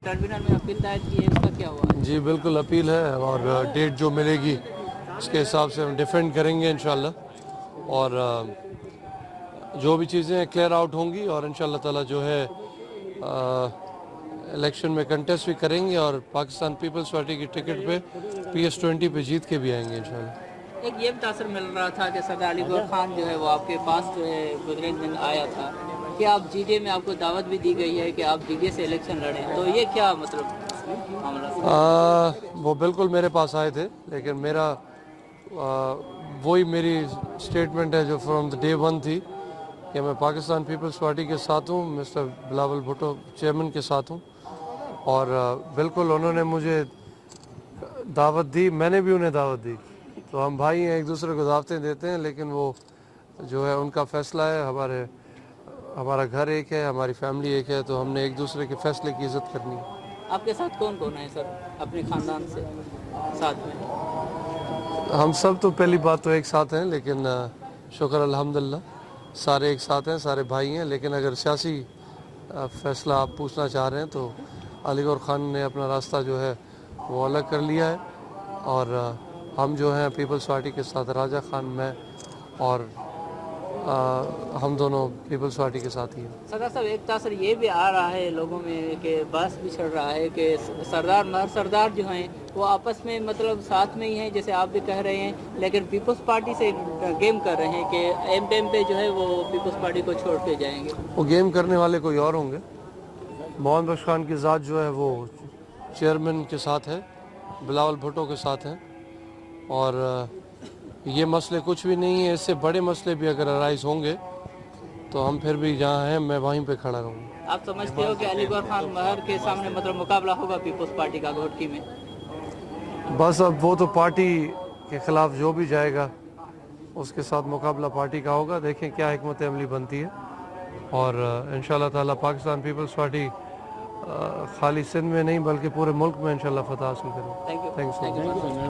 Tribunal में appeal दायर की है, उसका क्या हुआ? जी बिल्कुल अपील है और डेट जो मिलेगी उसके हिसाब से हम डिफेंड करेंगे इंशाल्लाह और जो भी चीज़ें क्लियर आउट होंगी और इंशाल्लाह ताला जो है इलेक्शन में कंटेस्ट भी करेंगे और पाकिस्तान पीपल्स पार्टी की टिकट पे PS20 पे जीत के भी आएंगे इंशाल्लाह। एक ये भी तासर मिल रहा था कि सरदार अली गौहर खान जो है वो आपके पास जो है गुज़रे दिन आया था कि आप जीडीए में आपको दावत भी दी गई है कि आप जीडीए से इलेक्शन लड़ें, तो ये क्या मतलब मामला? वो बिल्कुल मेरे पास आए थे लेकिन मेरा वही मेरी स्टेटमेंट है जो फ्रॉम द डे वन थी कि मैं पाकिस्तान पीपल्स पार्टी के साथ हूँ, मिस्टर बिलावल भुट्टो चेयरमैन के साथ हूँ और बिल्कुल उन्होंने मुझे दावत दी, मैंने भी उन्हें दावत दी, तो हम भाई हैं, एक दूसरे को दावतें देते हैं, लेकिन वो जो है उनका फैसला है, हमारा घर एक है, हमारी फैमिली एक है, तो हमने एक दूसरे के फैसले की इज़्ज़त करनी है। आपके साथ कौन कौन है सर अपने ख़ानदान से साथ में? हम सब तो पहली बात तो एक साथ हैं, लेकिन शुक्र अल्हम्दुलिल्लाह सारे एक साथ हैं, सारे भाई हैं, लेकिन अगर सियासी फ़ैसला आप पूछना चाह रहे हैं तो अली गौहर खान ने अपना रास्ता जो है वो अलग कर लिया है और हम जो हैं पीपल्स पार्टी के साथ राजा खान मैं और हम दोनों पीपल्स पार्टी के साथ ही हैं। सरदार साहब एक तासर ये भी आ रहा है लोगों में कि बस भी चढ़ रहा है कि सरदार मर सरदार जो हैं वो आपस में मतलब साथ में ही हैं, जैसे आप भी कह रहे हैं, लेकिन पीपल्स पार्टी से गेम कर रहे हैं कि एम टाइम पे जो है वो पीपल्स पार्टी को छोड़ के जाएंगे। वो गेम करने वाले कोई और होंगे। मोहन बख्श खान की ज़ात जो है वो चेयरमैन के साथ है, बिलावल भुट्टो के साथ हैं और ये मसले कुछ भी नहीं है, इससे बड़े मसले भी अगर अराइज होंगे तो हम फिर भी जहाँ हैं मैं वहीं पे खड़ा रहूँगा। आप समझते हो कि अली गौहर खान महर के सामने मतलब मुकाबला होगा पीपल्स पार्टी का घोटकी में? बस अब वो तो पार्टी के ख़िलाफ़ जो भी जाएगा उसके साथ मुकाबला पार्टी का होगा, देखें क्या हिकमत अमली बनती है और इंशाल्लाह ताला पाकिस्तान पीपल्स पार्टी खाली सिंध में नहीं बल्कि पूरे मुल्क में इंशाल्लाह फतह हासिल करें। Thank you.